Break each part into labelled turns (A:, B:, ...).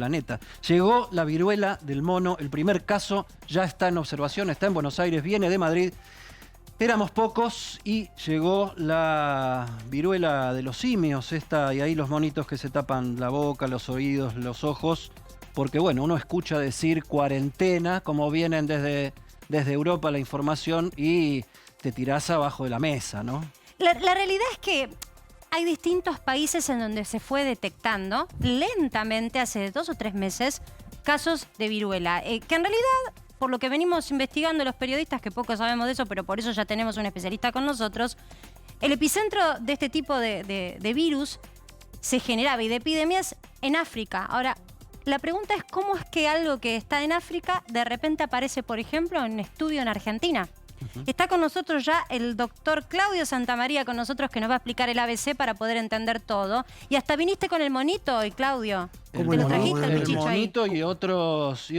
A: planeta. Llegó la viruela del mono, el primer caso ya está en observación, está en Buenos Aires, viene de Madrid. Éramos pocos y llegó la viruela de los simios, esta, y ahí los monitos que se tapan la boca, los oídos, los ojos, porque bueno, uno escucha decir cuarentena, como vienen desde Europa la información, y te tirás abajo de la mesa, ¿no?
B: La realidad es que hay distintos países en donde se fue detectando lentamente, hace 2 o 3 meses, casos de viruela, que en realidad, por lo que venimos investigando los periodistas, que poco sabemos de eso, pero por eso ya tenemos un especialista con nosotros, el epicentro de este tipo de virus se generaba y de epidemias en África. Ahora, la pregunta es cómo es que algo que está en África de repente aparece, por ejemplo, en un estudio en Argentina. Está con nosotros ya el doctor Claudio Santamaría, con nosotros, que nos va a explicar el ABC para poder entender todo. Y hasta viniste con el monito hoy, Claudio. ¿Te lo trajiste el bichito ahí?
A: Monito y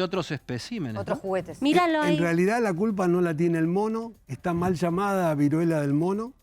A: otros especímenes.
C: Otros
A: ¿no?
C: juguetes.
B: Míralo ahí.
D: En realidad la culpa no la tiene el mono, está mal llamada viruela del mono.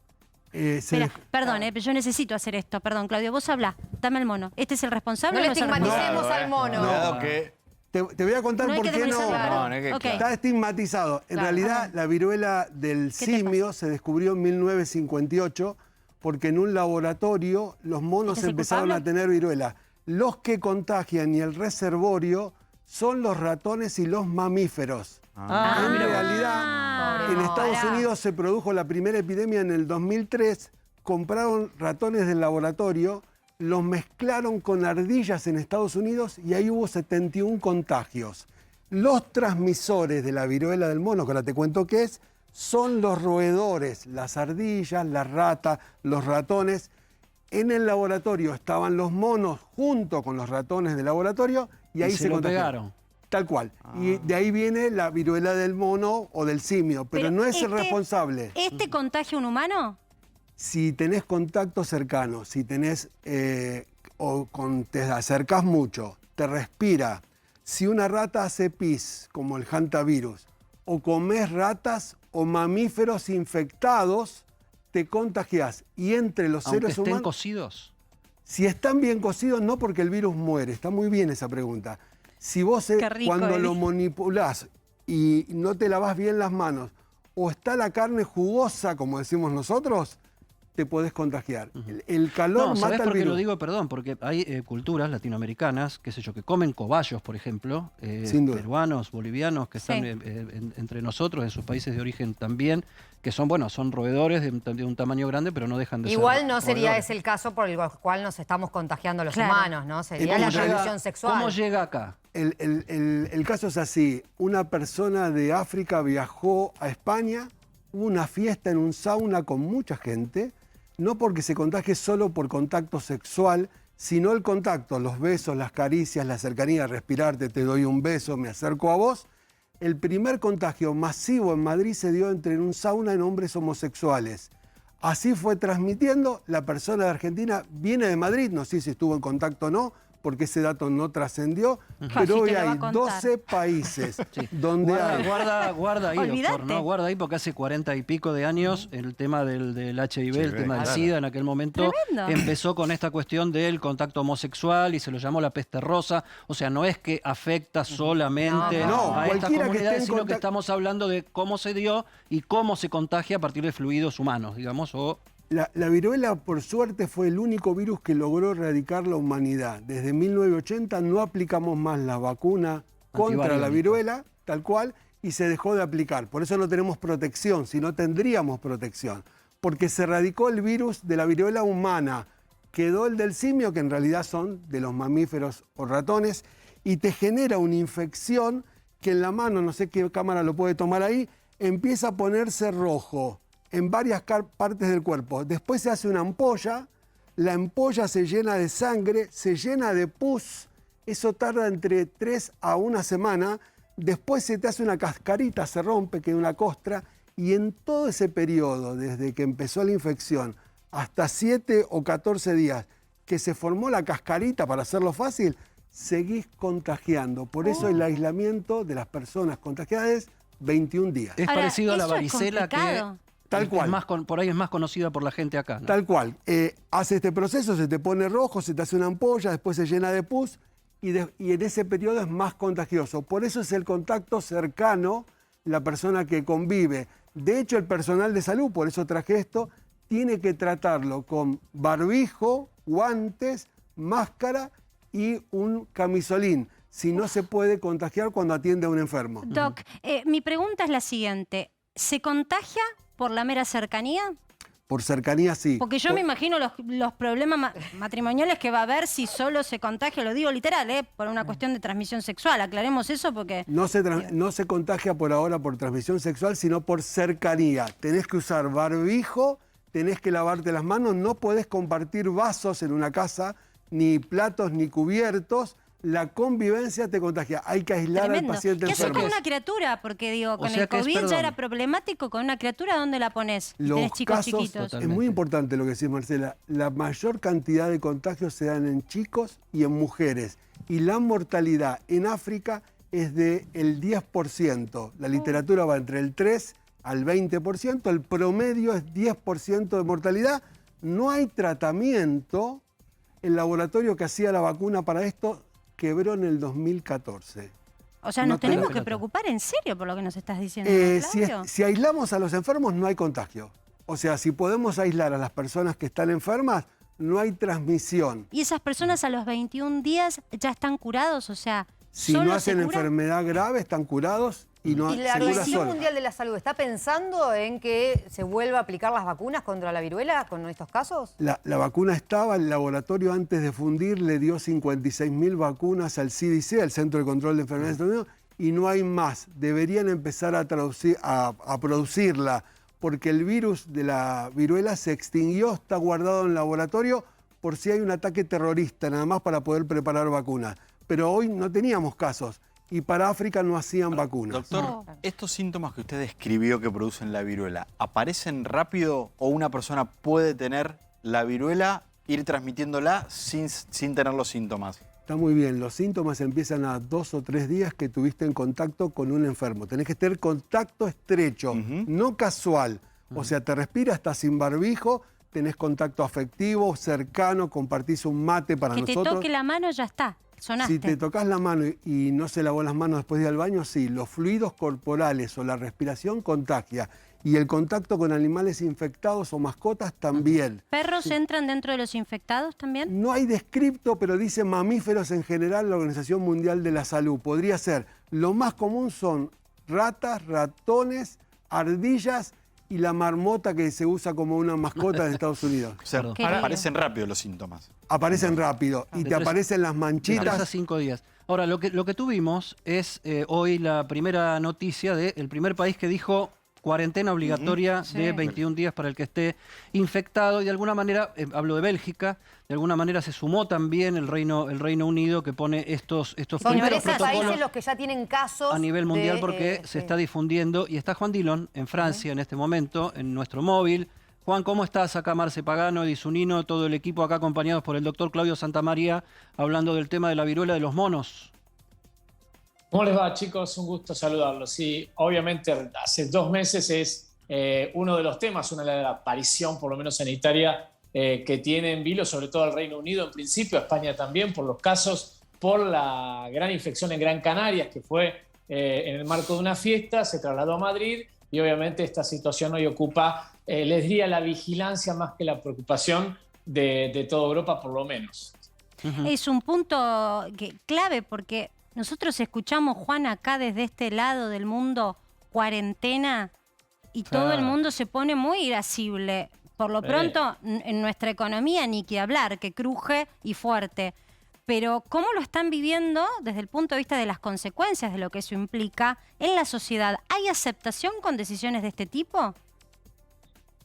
B: Espera, perdón, yo necesito hacer esto. Perdón, Claudio, vos hablá. Dame el mono. ¿Este es el responsable
C: No
B: o
C: le
B: no es el responsable?
C: estigmaticemos al mono.
E: Cuidado que...
D: Te voy a contar
B: No hay
D: por
B: que
D: qué no.
B: desmenuzarlo.
E: No es que
B: Ok.
D: Está estigmatizado. En
B: Claro.
D: realidad, la viruela del
B: ¿Qué te
D: simio se descubrió en 1958 porque en un laboratorio los monos
B: ¿Este es el
D: empezaron a
B: culpable?
D: tener viruela. Los que contagian y el reservorio son los ratones y los mamíferos. En
A: mira.
D: realidad, en Estados Unidos se produjo la primera epidemia en el 2003. Compraron ratones del laboratorio, los mezclaron con ardillas en Estados Unidos y ahí hubo 71 contagios. Los transmisores de la viruela del mono, que ahora te cuento qué es, son los roedores, las ardillas, las ratas, los ratones. En el laboratorio estaban los monos junto con los ratones del laboratorio y ahí
A: se lo
D: contagiaron.
A: pegaron.
D: Tal cual. Y de ahí viene la viruela del mono o del simio, pero no es el responsable.
B: ¿Este contagio un humano?
D: Si tenés contacto cercano, si tenés te acercás mucho, te respira, si una rata hace pis, como el hantavirus, o comés ratas o mamíferos infectados, te contagiás. Y entre los
A: Aunque
D: seres
A: estén
D: humanos,
A: cocidos.
D: si están bien cocidos, no, porque el virus muere. Está muy bien esa pregunta. Si vos
B: Qué rico,
D: cuando lo
B: Eli.
D: manipulás y no te lavás bien las manos, o está la carne jugosa, como decimos nosotros, te podés contagiar. El calor
A: No, ¿sabés
D: mata
A: por
D: el
A: qué
D: virus.
A: lo digo? Perdón, porque hay culturas latinoamericanas, qué sé yo, que comen cobayos, por ejemplo,
D: Sin duda.
A: peruanos, bolivianos, que están
B: Sí.
A: entre nosotros, en sus países de origen también, que son, bueno, son roedores de un tamaño grande, pero no dejan de ser
C: Igual no sería
A: roedores.
C: ese el caso por el cual nos estamos contagiando los
B: Claro.
C: humanos, ¿no? Sería
D: ¿Cómo
C: la
D: llega-
C: transmisión sexual.
A: ¿Cómo llega acá?
D: El caso es así. Una persona de África viajó a España, hubo una fiesta en un sauna con mucha gente, no porque se contagie solo por contacto sexual, sino el contacto, los besos, las caricias, la cercanía, respirarte, te doy un beso, me acerco a vos. El primer contagio masivo en Madrid se dio en un sauna en hombres homosexuales. Así fue transmitiendo, la persona de Argentina viene de Madrid, no sé si estuvo en contacto o no, porque ese dato no trascendió,
B: Sí,
D: pero hoy
B: te lo va a
D: hay
B: contar.
D: 12 países
A: Sí.
D: donde hay...
A: Guarda ahí,
B: Olvídate.
A: doctor, ¿no? Guarda ahí, porque hace 40 y pico de años el tema del HIV, el tema del
E: claro.
A: SIDA en aquel momento
B: Tremendo.
A: empezó con esta cuestión del contacto homosexual y se lo llamó la peste rosa. O sea, no es que afecta solamente
D: No,
A: a estas
D: cualquiera que esté
A: comunidades,
D: en
A: sino que
D: contacto-
A: estamos hablando de cómo se dio y cómo se contagia a partir de fluidos humanos, digamos, o...
D: La viruela, por suerte, fue el único virus que logró erradicar la humanidad. Desde 1980 no aplicamos más la vacuna contra la
A: Antivariólica.
D: viruela, tal cual, y se dejó de aplicar. Por eso no tenemos protección, si no tendríamos protección. Porque se erradicó el virus de la viruela humana. Quedó el del simio, que en realidad son de los mamíferos o ratones, y te genera una infección que en la mano, no sé qué cámara lo puede tomar ahí, empieza a ponerse rojo en varias partes del cuerpo. Después se hace una ampolla, la ampolla se llena de sangre, se llena de pus, eso tarda entre 3 a 1 semana, después se te hace una cascarita, se rompe, queda una costra, y en todo ese periodo, desde que empezó la infección hasta 7 o 14 días, que se formó la cascarita, para hacerlo fácil, seguís contagiando. Por eso el aislamiento de las personas contagiadas es 21 días.
A: Es
B: Ahora,
A: parecido a la
B: eso es
A: varicela que
B: complicado.
D: Tal
A: es
D: cual.
A: por ahí es más conocida por la gente acá, ¿no?
D: Tal cual. Hace este proceso, se te pone rojo, se te hace una ampolla, después se llena de pus y en ese periodo es más contagioso. Por eso es el contacto cercano, la persona que convive. De hecho, el personal de salud, por eso traje esto, tiene que tratarlo con barbijo, guantes, máscara y un camisolín. Si no se puede contagiar cuando atiende a un enfermo.
B: Doc, mi pregunta es la siguiente. ¿Se contagia por la mera cercanía?
D: Por cercanía, sí.
B: Porque yo me imagino los problemas matrimoniales que va a haber si solo se contagia, lo digo literal, por una cuestión de transmisión sexual. Aclaremos eso porque...
D: No se contagia por ahora por transmisión sexual, sino por cercanía. Tenés que usar barbijo, tenés que lavarte las manos, no podés compartir vasos en una casa, ni platos, ni cubiertos. La convivencia te contagia. Hay que aislar
B: Tremendo.
D: al paciente
B: ¿Qué haces
D: enfermo.
B: con una criatura? Porque digo, con
A: sea
B: el
A: que es,
B: COVID
A: perdón.
B: ya era problemático. ¿Con una criatura dónde la pones? Y
D: Los
B: tenés chicos
D: casos,
B: chiquitos.
D: es muy importante lo que decís, Marcela, la mayor cantidad de contagios se dan en chicos y en mujeres. Y la mortalidad en África es del 10%. La literatura va entre el 3 al 20%, el promedio es 10% de mortalidad. No hay tratamiento. El laboratorio que hacía la vacuna para esto quebró en el 2014.
B: O sea,
D: No
B: nos tenemos
A: te-
B: que preocupar en serio por lo que nos estás diciendo,
D: Si,
B: Claudio.
D: si aislamos a los enfermos, no hay contagio. O sea, si podemos aislar a las personas que están enfermas, no hay transmisión.
B: ¿Y esas personas a los 21 días ya están curados? O sea,
D: Si
B: ¿solo
D: no hacen
B: se curan?
D: enfermedad grave, están curados y no
C: ¿Y la
D: se cura
C: Organización
D: sola.
C: Mundial de la Salud está pensando en que se vuelva a aplicar las vacunas contra la viruela con estos casos?
D: La vacuna estaba, el laboratorio antes de fundir le dio 56.000 vacunas al CDC, al Centro de Control de Enfermedades de Estados Unidos, y no hay más. Deberían empezar a producirla, porque el virus de la viruela se extinguió, está guardado en el laboratorio por si hay un ataque terrorista, nada más para poder preparar vacunas. Pero hoy no teníamos casos, y para África no hacían vacunas.
E: Doctor,
B: No.
E: ¿estos síntomas que usted describió que producen la viruela, aparecen rápido o una persona puede tener la viruela, ir transmitiéndola sin tener los síntomas?
D: Está muy bien, los síntomas empiezan a 2 o 3 días que tuviste en contacto con un enfermo. Tenés que tener contacto estrecho, no casual. O sea, te respiras, estás sin barbijo, tenés contacto afectivo, cercano, compartís un mate para
B: Que te
D: nosotros.
B: toque la mano ya está, sonaste.
D: Si te tocas la mano y no se lavó las manos después de ir al baño, sí, los fluidos corporales o la respiración contagia. Y el contacto con animales infectados o mascotas también.
B: ¿Perros entran dentro de los infectados también?
D: No hay descripto, pero dice mamíferos en general la Organización Mundial de la Salud. Podría ser. Lo más común son ratas, ratones, ardillas y la marmota que se usa como una mascota en Estados Unidos.
E: O sea,
B: Qué lío.
E: aparecen rápido los síntomas.
D: Aparecen rápido y
A: De
D: te
A: tres-
D: aparecen las
A: De 3 a
D: manchitas.
A: 5 días. Ahora, lo que tuvimos es hoy la primera noticia del primer país que dijo cuarentena obligatoria de 21 días para el que esté infectado. Y de alguna manera, hablo de Bélgica, de alguna manera se sumó también el Reino Unido que pone estos
C: Son
A: primeros
C: 13
A: protocolos
C: países los que ya tienen casos
A: a nivel mundial
C: de,
A: porque se
C: sí.
A: está difundiendo. Y está Juan Dillon en Francia en este momento, en nuestro móvil. Juan, ¿cómo estás? Acá Marce Pagano, Edith Zunino, todo el equipo acá acompañados por el doctor Claudio Santamaría, hablando del tema de la viruela de los monos.
F: ¿Cómo les va, chicos? Un gusto saludarlos. Sí, obviamente hace 2 meses es uno de los temas, una de la aparición, por lo menos sanitaria, que tiene en vilo, sobre todo el Reino Unido en principio, España también, por los casos, por la gran infección en Gran Canarias, que fue en el marco de una fiesta, se trasladó a Madrid y obviamente esta situación hoy ocupa, les diría, la vigilancia más que la preocupación de toda Europa, por lo menos.
B: Es un punto clave porque nosotros escuchamos, Juan, acá desde este lado del mundo, cuarentena, y todo el mundo se pone muy irascible. Por lo pronto, en nuestra economía ni que hablar, que cruje y fuerte. Pero ¿cómo lo están viviendo desde el punto de vista de las consecuencias de lo que eso implica en la sociedad? ¿Hay aceptación con decisiones de este tipo?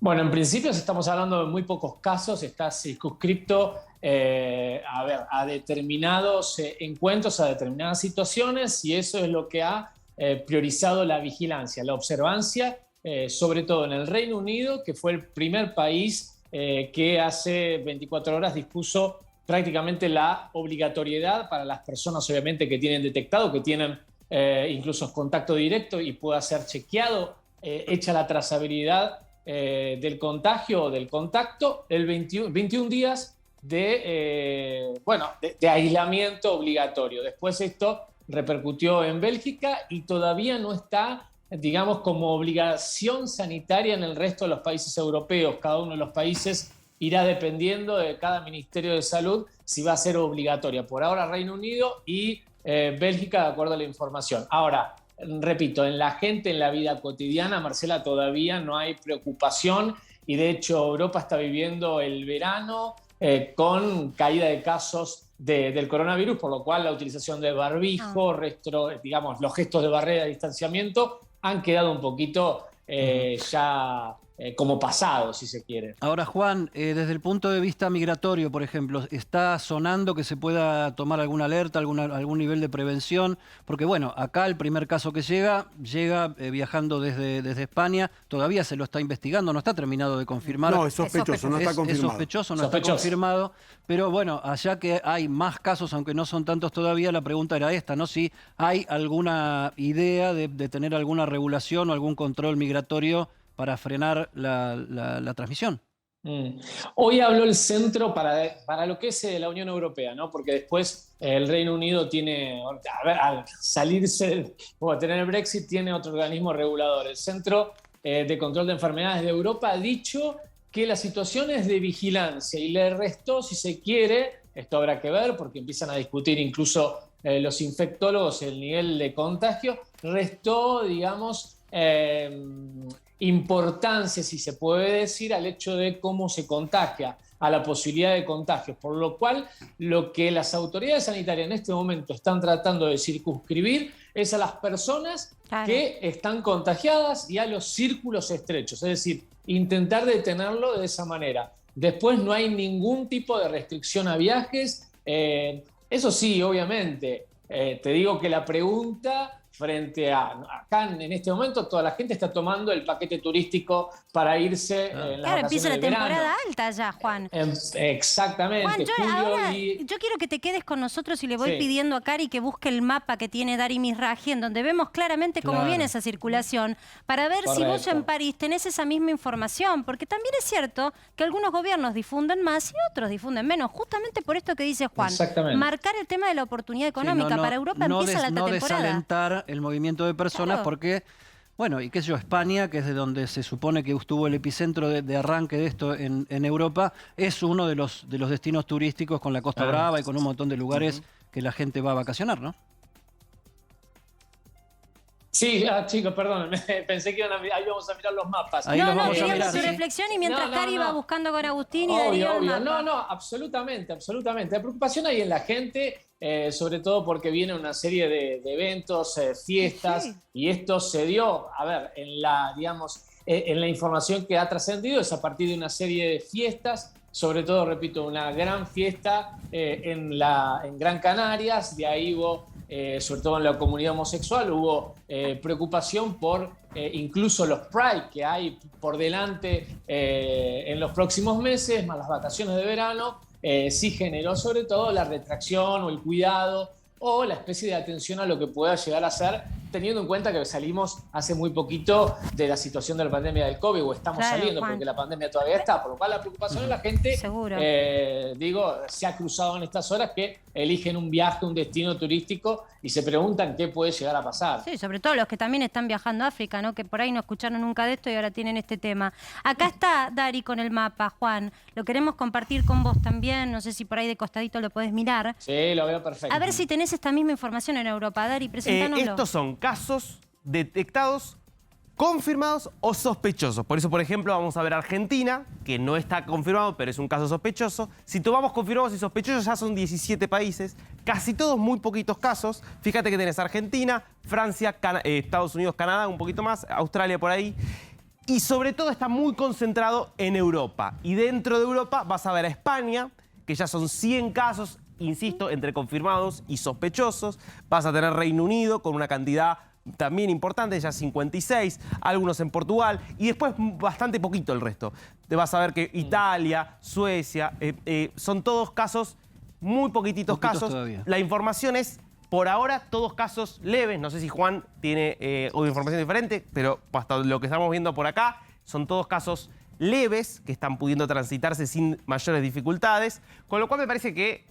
F: Bueno, en principio estamos hablando de muy pocos casos, está circunscripto a determinados encuentros, a determinadas situaciones, y eso es lo que ha priorizado la vigilancia, la observancia, sobre todo en el Reino Unido, que fue el primer país que hace 24 horas dispuso prácticamente la obligatoriedad para las personas, obviamente, que tienen detectado, que tienen incluso contacto directo y pueda ser chequeado, hecha la trazabilidad del contagio o del contacto, el 21 días de aislamiento obligatorio. Después esto repercutió en Bélgica y todavía no está, digamos, como obligación sanitaria en el resto de los países europeos. Cada uno de los países irá dependiendo de cada Ministerio de Salud si va a ser obligatoria. Por ahora Reino Unido y Bélgica, de acuerdo a la información. Ahora, repito, en la gente, en la vida cotidiana, Marcela, todavía no hay preocupación y de hecho Europa está viviendo el verano con caída de casos del coronavirus, por lo cual la utilización de barbijo, digamos, los gestos de barrera de distanciamiento han quedado un poquito ya como pasados, si se quiere.
A: Ahora, Juan, desde el punto de vista migratorio, por ejemplo, ¿está sonando que se pueda tomar alguna alerta, algún nivel de prevención? Porque, bueno, acá el primer caso que llega viajando desde España, todavía se lo está investigando, no está terminado de confirmar.
D: No, es sospechoso, no está confirmado.
A: Es sospechoso, no está confirmado. Pero, bueno, allá que hay más casos, aunque no son tantos todavía, la pregunta era esta, ¿no? Si hay alguna idea de tener alguna regulación o algún control migratorio para frenar la transmisión.
F: Hoy habló el centro para lo que es la Unión Europea, ¿no? Porque después el Reino Unido tiene, al salirse o a tener el Brexit, tiene otro organismo regulador. El Centro de Control de Enfermedades de Europa ha dicho que la situación es de vigilancia y le restó, si se quiere, esto habrá que ver porque empiezan a discutir incluso los infectólogos el nivel de contagio, restó, digamos, importancia, si se puede decir, al hecho de cómo se contagia, a la posibilidad de contagios, por lo cual lo que las autoridades sanitarias en este momento están tratando de circunscribir es a las personas que están contagiadas y a los círculos estrechos, es decir, intentar detenerlo de esa manera. Después no hay ningún tipo de restricción a viajes, eso sí, obviamente, te digo que la pregunta frente a acá en este momento toda la gente está tomando el paquete turístico para irse en las
B: Claro, empieza la
F: vacaciones de
B: temporada
F: verano.
B: alta ya, Juan.
F: Exactamente.
B: Juan,
F: Julio
B: yo quiero que te quedes con nosotros y le voy
F: Sí.
B: pidiendo a Cari que busque el mapa que tiene Dari Mizrahi, en donde vemos claramente cómo
A: Claro.
B: viene esa circulación, para ver si vos
F: Correcto.
B: en París tenés esa misma información, porque también es cierto que algunos gobiernos difunden más y otros difunden menos, justamente por esto que dice Juan.
F: Exactamente.
B: Marcar el tema de la oportunidad
A: Sí,
B: económica. Para Europa empieza la alta
A: no
B: temporada.
A: desalentar el movimiento de personas
B: Claro.
A: porque, bueno, y qué sé yo, España, que es de donde se supone que estuvo el epicentro de arranque de esto en Europa, es uno de los destinos turísticos con la Costa Brava y con un montón de lugares que la gente va a vacacionar, ¿no?
F: Sí, chicos, perdón, pensé que ahí íbamos a mirar los mapas.
A: Ahí
B: No,
A: los
B: no,
A: vamos a
B: queríamos
A: mirar,
B: tu
A: sí.
B: reflexión y mientras
F: No,
B: Cari va buscando con Agustín y Darío el
F: Obvio.
B: mapa.
F: No, absolutamente. La preocupación hay en la gente, sobre todo porque viene una serie de eventos, fiestas,
B: Sí.
F: y esto se dio, a ver, en la información que ha trascendido es a partir de una serie de fiestas, sobre todo, repito, una gran fiesta en Gran Canarias, de ahí hubo, sobre todo en la comunidad homosexual, hubo preocupación por incluso los Pride que hay por delante en los próximos meses, más las vacaciones de verano, sí generó sobre todo la retracción o el cuidado o la especie de atención a lo que pueda llegar a ser, teniendo en cuenta que salimos hace muy poquito de la situación de la pandemia del COVID, o estamos
B: Claro,
F: saliendo
B: Juan.
F: porque la pandemia todavía está, por lo cual la preocupación de la gente,
B: Seguro.
F: se ha cruzado en estas horas que eligen un viaje, un destino turístico y se preguntan qué puede llegar a pasar.
B: Sí, sobre todo los que también están viajando a África, ¿no? Que por ahí no escucharon nunca de esto y ahora tienen este tema. Acá está Dari con el mapa, Juan. Lo queremos compartir con vos también. No sé si por ahí de costadito lo podés mirar.
F: Sí, lo veo perfecto.
B: A ver si tenés esta misma información en Europa. Dari, presentánoslo.
G: Estos son casos detectados, confirmados o sospechosos. Por eso, por ejemplo, vamos a ver Argentina, que no está confirmado, pero es un caso sospechoso. Si tomamos confirmados y sospechosos, ya son 17 países, casi todos muy poquitos casos. Fíjate que tenés Argentina, Francia, Estados Unidos, Canadá, un poquito más, Australia por ahí. Y sobre todo está muy concentrado en Europa. Y dentro de Europa vas a ver a España, que ya son 100 casos, insisto, entre confirmados y sospechosos. Vas a tener Reino Unido con una cantidad también importante, ya 56, algunos en Portugal y después bastante poquito el resto. Te vas a ver que Italia, Suecia, son todos casos, muy poquitos casos.
A: Todavía.
G: La información es, por ahora, todos casos leves. No sé si Juan tiene una información diferente, pero hasta lo que estamos viendo por acá, son todos casos leves que están pudiendo transitarse sin mayores dificultades, con lo cual me parece que,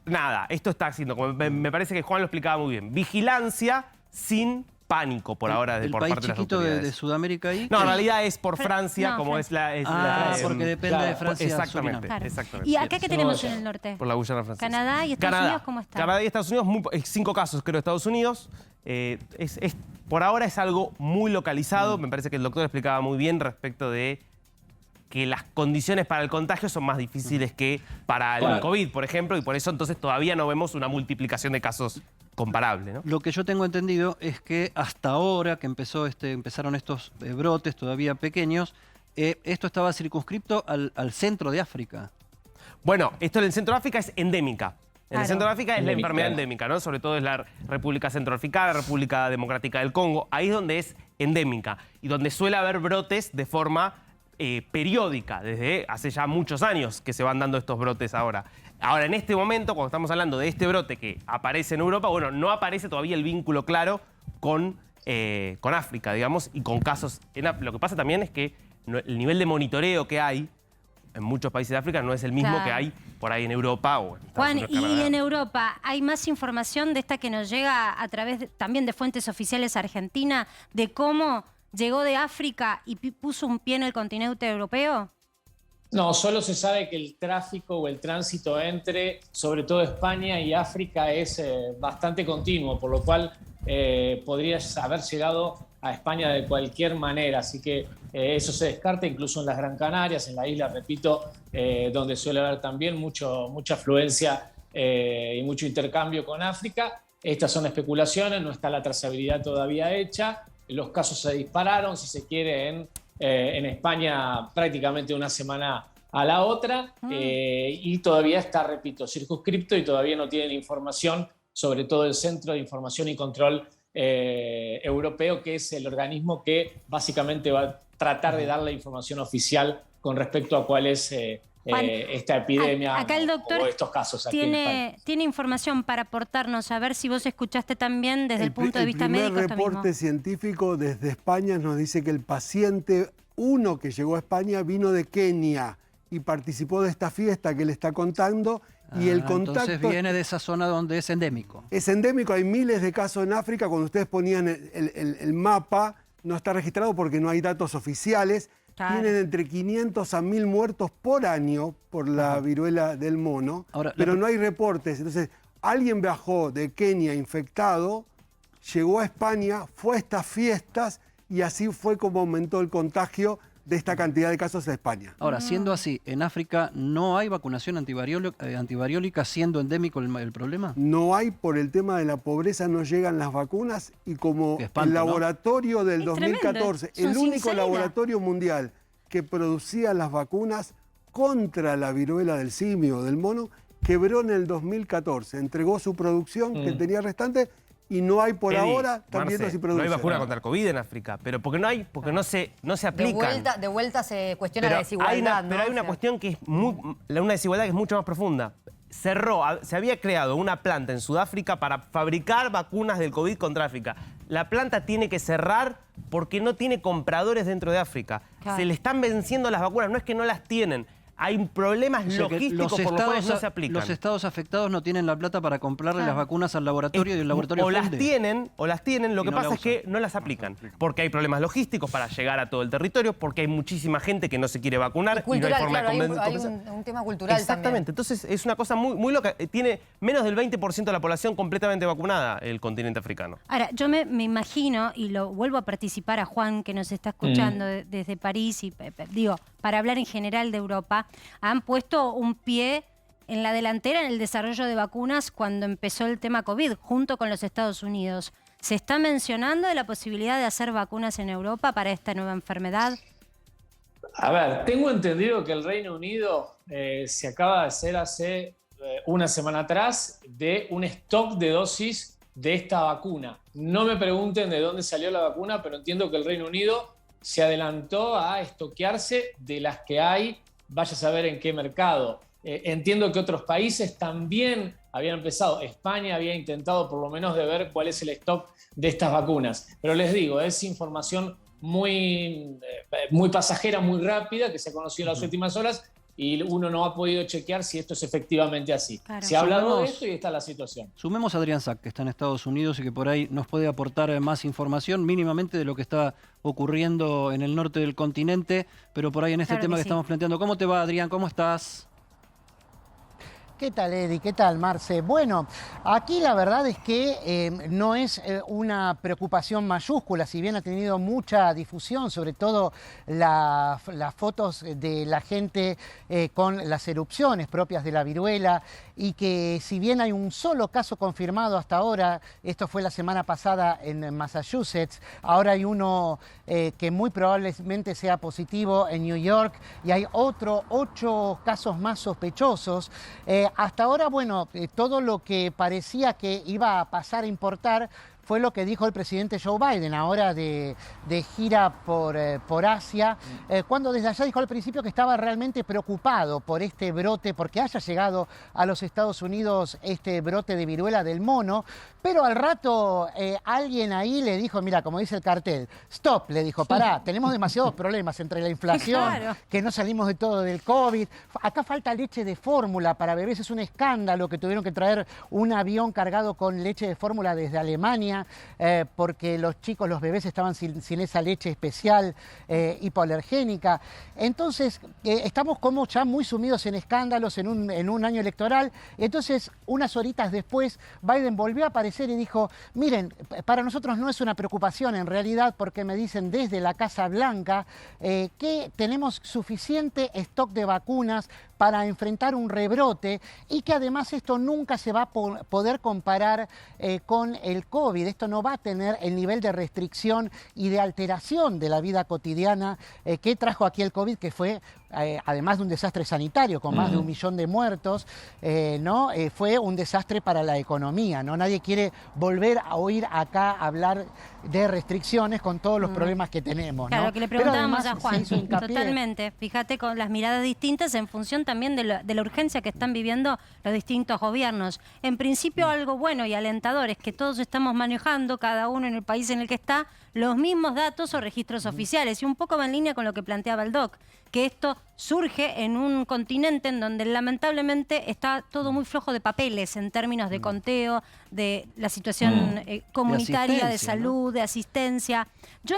G: nada, esto está haciendo, como me parece que Juan lo explicaba muy bien, vigilancia sin pánico por ahora
A: ¿El
G: por
A: país
G: parte de las
A: chiquito
G: autoridades.
A: de Sudamérica ahí?
G: No, en realidad es por Francia,
B: no,
G: como
B: Francia.
G: es la
A: porque depende de Francia.
G: Exactamente,
A: Surinam.
B: Claro.
G: exactamente.
B: ¿Y acá qué tenemos
F: No,
B: en el norte?
G: Por la Guyana francesa.
B: ¿Canadá y Estados Unidos cómo están?
G: Canadá y Estados Unidos, 5 casos creo de Estados Unidos. Por ahora es algo muy localizado. Me parece que el doctor explicaba muy bien respecto de que las condiciones para el contagio son más difíciles que para el
F: Claro.
G: COVID, por ejemplo, y por eso entonces todavía no vemos una multiplicación de casos comparable, ¿no?
A: Lo que yo tengo entendido es que hasta ahora que empezaron estos brotes todavía pequeños, esto estaba circunscripto al centro de África.
G: Bueno, esto en el centro de África es endémica. En el
B: Claro.
G: centro de África es la
F: Endémica.
G: enfermedad endémica, ¿no? Sobre todo es la República Centroafricana, la República Democrática del Congo. Ahí es donde es endémica y donde suele haber brotes de forma periódica, desde hace ya muchos años que se van dando estos brotes ahora. Ahora, en este momento, cuando estamos hablando de este brote que aparece en Europa, bueno, no aparece todavía el vínculo claro con África, digamos, y con casos en África. Lo que pasa también es que el nivel de monitoreo que hay en muchos países de África no es el mismo
B: Claro.
G: que hay por ahí en Europa o en Estados
B: Juan,
G: Unidos,
B: y
G: Canadá.
B: en Europa, ¿hay más información de esta que nos llega a través también de fuentes oficiales argentinas de cómo llegó de África y puso un pie en el continente europeo?
F: No, solo se sabe que el tráfico o el tránsito entre, sobre todo España y África, es bastante continuo, por lo cual podría haber llegado a España de cualquier manera. Así que eso se descarta incluso en las Gran Canarias, en la isla, repito, donde suele haber también mucha afluencia y mucho intercambio con África. Estas son especulaciones, no está la trazabilidad todavía hecha. Los casos se dispararon, si se quiere, en España prácticamente una semana a la otra y todavía está, repito, circunscripto y todavía no tienen información, sobre todo el Centro de Información y Control Europeo, que es el organismo que básicamente va a tratar de dar la información oficial con respecto a cuál es
B: Juan,
F: esta epidemia
B: acá el doctor
F: o estos casos aquí en España.
B: tiene información para aportarnos, a ver si vos escuchaste también desde el punto de vista médico.
D: El primer
B: esto mismo.
D: reporte científico desde España nos dice que el paciente 1 que llegó a España vino de Kenia y participó de esta fiesta que le está contando y el contacto
A: Entonces viene de esa zona donde es endémico.
D: es endémico. Hay miles de casos en África. Cuando ustedes ponían el mapa, no está registrado porque no hay datos oficiales.
B: Claro.
D: Tienen entre 500 a 1000 muertos por año por la viruela del mono,
A: Ahora,
D: pero no hay reportes. Entonces, alguien viajó de Kenia infectado, llegó a España, fue a estas fiestas y así fue como aumentó el contagio de esta cantidad de casos en España.
A: Ahora, siendo así, ¿en África no hay vacunación antivariólica siendo endémico el problema?
D: No hay, por el tema de la pobreza, no llegan las vacunas y como
A: Qué espanto,
D: el
A: ¿no?
D: laboratorio del
B: Es tremendo,
D: 2014,
B: es un
D: el único
B: sinsalida.
D: laboratorio mundial que producía las vacunas contra la viruela del simio o del mono, quebró en el 2014, entregó su producción que tenía restante y no hay por
G: Eddie,
D: ahora, están
G: Marce,
D: viendo si
G: no
D: producen.
G: hay vacuna contra el COVID en África, pero porque no se
C: De
G: aplican.
C: vuelta se cuestiona la
G: Pero
C: desigualdad, ¿no?
G: pero hay una
C: O sea,
G: cuestión que es una desigualdad que es mucho más profunda. Se había creado una planta en Sudáfrica para fabricar vacunas del COVID contra África. La planta tiene que cerrar porque no tiene compradores dentro de África.
B: Claro.
G: Se le están venciendo las vacunas, no es que no las tienen. Hay problemas
A: O sea que
G: logísticos por los cuales no se aplican.
A: los estados afectados no tienen la plata para comprarle las vacunas al laboratorio y el laboratorio
G: o las
A: funde.
G: tienen, lo
A: Y
G: que
A: no
G: pasa
A: la
G: es que
A: usan.
G: no las aplican. Porque hay problemas logísticos para llegar a todo el territorio, porque hay muchísima gente que no se quiere vacunar y no hay
C: cultural,
G: forma
C: claro,
G: de
C: hay
G: convencer.
C: un tema cultural
G: Exactamente,
C: también.
G: entonces es una cosa muy loca. Tiene menos del 20% de la población completamente vacunada el continente africano.
B: Ahora, yo me imagino, y lo vuelvo a participar a Juan, que nos está escuchando desde París, y digo, para hablar en general de Europa, han puesto un pie en la delantera en el desarrollo de vacunas cuando empezó el tema COVID, junto con los Estados Unidos. ¿Se está mencionando de la posibilidad de hacer vacunas en Europa para esta nueva enfermedad?
F: A ver, tengo entendido que el Reino Unido se acaba de hacer hace una semana atrás de un stock de dosis de esta vacuna. No me pregunten de dónde salió la vacuna, pero entiendo que el Reino Unido se adelantó a estoquearse de las que hay, vaya a saber en qué mercado. Entiendo que otros países también habían empezado. España había intentado por lo menos de ver cuál es el stock de estas vacunas. Pero les digo, es información muy pasajera, muy rápida, que se ha conocido en las últimas horas, y uno no ha podido chequear si esto es efectivamente así.
B: Claro.
F: Se ha hablado de
A: Sumemos-
F: esto y está la situación.
A: Sumemos a Adrián Sack, que está en Estados Unidos y que por ahí nos puede aportar más información mínimamente de lo que está ocurriendo en el norte del continente, pero por ahí en este
B: Claro
A: tema
B: que
A: que
B: sí.
A: estamos planteando. ¿Cómo te va, Adrián? ¿Cómo estás?
H: ¿Qué tal, Eddie? ¿Qué tal, Marce? Bueno, aquí la verdad es que no es una preocupación mayúscula, si bien ha tenido mucha difusión, sobre todo las fotos de la gente con las erupciones propias de la viruela, y que si bien hay un solo caso confirmado hasta ahora, esto fue la semana pasada en Massachusetts, ahora hay uno que muy probablemente sea positivo en New York, y hay 8 casos más sospechosos. Hasta ahora, bueno, todo lo que parecía que iba a pasar a importar fue lo que dijo el presidente Joe Biden ahora de gira por Asia, cuando desde allá dijo al principio que estaba realmente preocupado por este brote, porque haya llegado a los Estados Unidos este brote de viruela del mono, pero al rato alguien ahí le dijo, mira, como dice el cartel, stop, le dijo, pará, tenemos demasiados problemas entre la inflación,
B: Claro.
H: que no salimos de todo del COVID, acá falta leche de fórmula para bebés, es un escándalo que tuvieron que traer un avión cargado con leche de fórmula desde Alemania, porque los chicos, los bebés estaban sin esa leche especial hipoalergénica. Entonces, estamos como ya muy sumidos en escándalos en un año electoral. Entonces, unas horitas después, Biden volvió a aparecer y dijo, miren, para nosotros no es una preocupación en realidad, porque me dicen desde la Casa Blanca que tenemos suficiente stock de vacunas para enfrentar un rebrote y que además esto nunca se va a poder comparar con el COVID. Esto no va a tener el nivel de restricción y de alteración de la vida cotidiana que trajo aquí el COVID, que fue, además de un desastre sanitario con más de 1 millón de muertos, ¿no? Fue un desastre para la economía, ¿no? Nadie quiere volver a oír acá hablar de restricciones con todos los problemas que tenemos, ¿no?
B: Claro, que le
H: Pero
B: preguntábamos
H: además
B: a Juan,
H: se hizo hincapié-
B: totalmente. Fíjate, con las miradas distintas en función también de la urgencia que están viviendo los distintos gobiernos. En principio, algo bueno y alentador es que todos estamos manejando, cada uno en el país en el que está, los mismos datos o registros oficiales. Y un poco va en línea con lo que planteaba el doc, que esto surge en un continente en donde lamentablemente está todo muy flojo de papeles en términos de conteo, de la situación comunitaria, de
A: asistencia, ¿no?
B: salud, de asistencia. Yo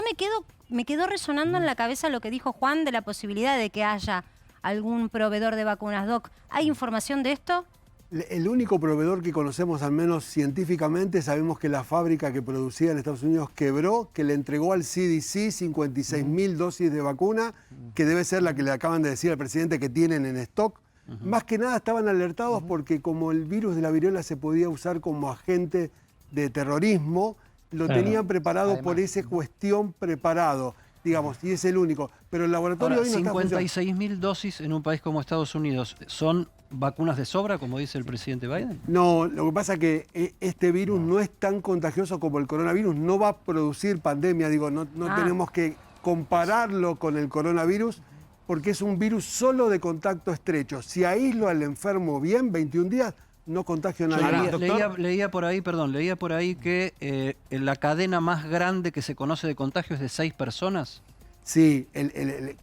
B: me quedó resonando en la cabeza lo que dijo Juan de la posibilidad de que haya algún proveedor de vacunas, Doc. ¿Hay información de esto?
D: El único proveedor que conocemos, al menos científicamente, sabemos que la fábrica que producía en Estados Unidos quebró, que le entregó al CDC 56.000 dosis de vacuna, que debe ser la que le acaban de decir al presidente que tienen en stock. Más que nada estaban alertados porque como el virus de la viruela se podía usar como agente de terrorismo, lo
F: Claro.
D: tenían preparado
H: Además.
D: por esa cuestión preparado, digamos, y es el único. Pero el laboratorio
A: Ahora,
D: hoy no está funcionando.
A: 56.000 dosis en un país como Estados Unidos, ¿son vacunas de sobra, como dice el presidente Biden?
D: No, lo que pasa es que este virus no es tan contagioso como el coronavirus, no va a producir pandemia, digo, no tenemos que compararlo con el coronavirus porque es un virus solo de contacto estrecho. Si aíslo al enfermo bien, 21 días, no contagio a
A: Yo
D: nadie.
A: leía por ahí que la cadena más grande que se conoce de contagio es de 6 personas.
D: Sí,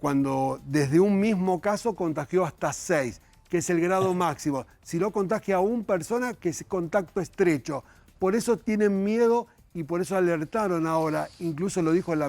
D: cuando desde un mismo caso contagió hasta 6, que es el grado máximo. Si no contagia a una persona, que es contacto estrecho. Por eso tienen miedo y por eso alertaron ahora, incluso lo dijo la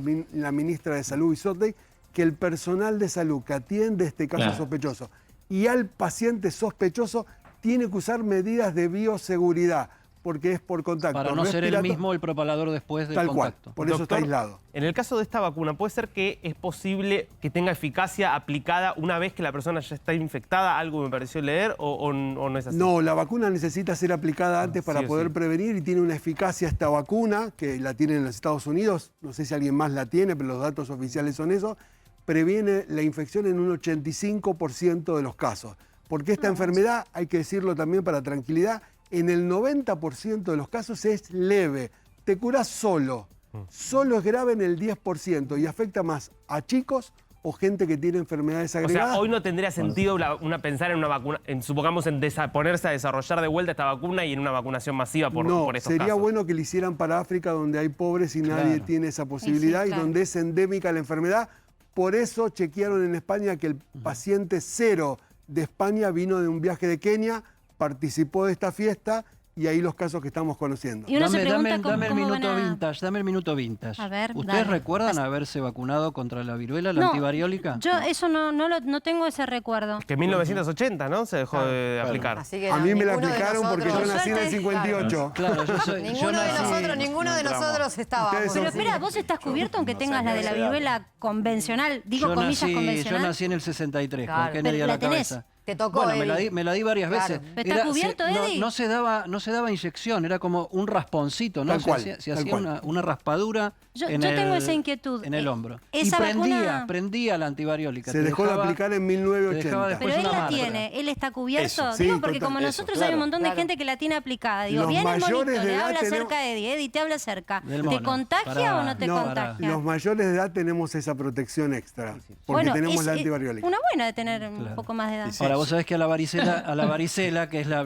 D: ministra de Salud, Isotti, que el personal de salud que atiende este caso
F: Claro.
D: sospechoso y al paciente sospechoso tiene que usar medidas de bioseguridad, porque es por contacto.
A: Para no ser el mismo el propalador después del
D: Tal cual,
A: contacto.
D: por eso está
G: Doctor,
D: aislado.
G: En el caso de esta vacuna, ¿puede ser que es posible que tenga eficacia aplicada una vez que la persona ya está infectada? Algo me pareció leer, o no es así.
D: No, la vacuna necesita ser aplicada antes para
G: sí o
D: poder
G: sí.
D: prevenir y tiene una eficacia esta vacuna, que la tienen en los Estados Unidos, no sé si alguien más la tiene, pero los datos oficiales son esos, previene la infección en un 85% de los casos. Porque esta enfermedad, hay que decirlo también para tranquilidad, en el 90% de los casos es leve, te curás solo. Solo es grave en el 10% y afecta más a chicos o gente que tiene enfermedades
G: O
D: agregadas.
G: sea, hoy no tendría sentido pensar en una vacuna, supongamos en ponerse a desarrollar de vuelta esta vacuna y en una vacunación masiva por estos
D: sería
G: casos.
D: bueno que lo hicieran para África, donde hay pobres y nadie tiene esa posibilidad
B: Sí, claro.
D: y donde es endémica la enfermedad. Por eso chequearon en España que el paciente cero de España vino de un viaje de Kenia, participó de esta fiesta y ahí los casos que estamos conociendo.
B: Y uno se pregunta
A: dame el
B: cómo
A: minuto
B: van a...
A: vintage, dame el minuto vintage.
B: A ver,
A: ¿Ustedes
B: dale.
A: recuerdan haberse vacunado contra la viruela, la
B: No,
A: antivariólica?
B: Yo eso no tengo ese recuerdo.
G: Que en 1980, ¿no? Se dejó de aplicar.
C: Así que
D: A mí me la
C: ninguno de
D: aplicaron porque yo
C: nosotros-
D: nací en el
B: Por suerte.
D: 58.
A: Claro, yo
C: Ninguno de nosotros, ninguno de
E: entramos.
C: nosotros estábamos.
D: Ustedes son-
B: Pero espera, vos estás cubierto aunque tengas la de la viruela convencional, digo
A: yo
B: comillas
A: nací,
B: convencional.
A: yo nací en el 63,
C: Claro.
A: con Kennedy
B: Pero
A: a
B: la
A: la
B: tenés.
A: cabeza.
C: Te tocó,
A: Bueno,
C: Eddie.
A: me la di varias
C: Claro.
A: veces.
B: ¿Pero está cubierto, Eddie?
A: no se daba inyección, era como un rasponcito, ¿no?
D: Tal
A: Se
D: cual,
A: hacía, se
D: tal
A: hacía
D: cual.
A: una raspadura
B: Yo
A: en
B: tengo
A: el-
B: esa inquietud.
A: en el hombro.
B: Esa
A: y
B: vacuna-
A: prendía la antivariólica.
D: Se
A: te
D: dejó de
A: dejaba-
D: aplicar en
A: te dejaba
D: 1980.
A: después
B: Pero él
A: una
B: la
A: marca.
B: tiene, él está cubierto.
E: Eso,
D: sí,
B: Digo, porque
D: total,
B: como
E: eso,
B: nosotros hay un
E: claro.
B: montón de
C: Claro.
B: gente que la tiene aplicada. Digo,
D: Los
B: viene el monito,
D: mayores de
B: le
D: edad
B: habla
D: tenemos-
B: cerca de Eddie, Eddie te habla cerca.
A: Del
B: ¿Te
A: mono.
B: contagia
A: Pará.
B: o no te
D: No,
B: contagia?
D: los mayores de edad tenemos esa protección extra, porque
B: Bueno,
D: tenemos
B: es
D: la antivariólica.
B: una buena de tener un poco más de edad.
E: Sí,
A: Ahora, vos sabés que a la varicela, que es la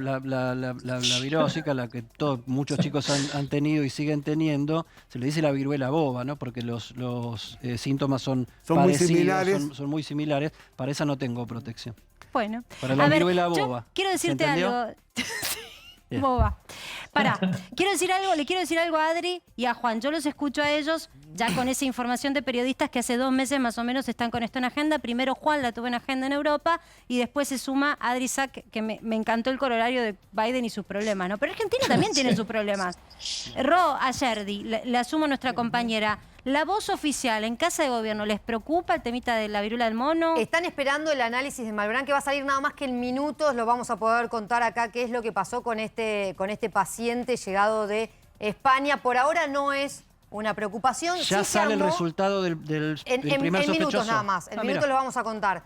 A: virósica, la que muchos chicos han tenido y siguen teniendo, se le dice la viruela boba, ¿no? Porque los síntomas son
D: Son muy
A: parecidos,
D: similares.
A: son muy similares. Para esa no tengo protección.
B: Bueno,
A: Para la
B: a ver,
A: viruela
B: yo
A: boba.
B: quiero
A: ¿Se
B: decirte
A: entendió?
B: algo.
A: Bien.
B: Boba. Pará, le quiero decir algo a Adri y a Juan. Yo los escucho a ellos ya con esa información de periodistas que hace 2 meses más o menos están con esto en agenda. Primero Juan la tuvo en agenda en Europa y después se suma Adri Sack, que me encantó el corolario de Biden y sus problemas, ¿no? Pero Argentina también tiene sus problemas. Ro, Ayerdi, le asumo a nuestra compañera. La voz oficial en Casa de Gobierno, ¿les preocupa el temita de la viruela del mono?
C: Están esperando el análisis de Malbrán, que va a salir nada más que en minutos. Lo vamos a poder contar acá qué es lo que pasó con este paciente llegado de España. Por ahora no es una preocupación.
A: Ya
C: Sí se
A: sale el
C: armó
A: resultado del
C: en
A: primer
C: minutos
A: sospechoso.
C: nada más. En
A: Ah,
C: minutos
A: mira.
C: lo vamos a contar.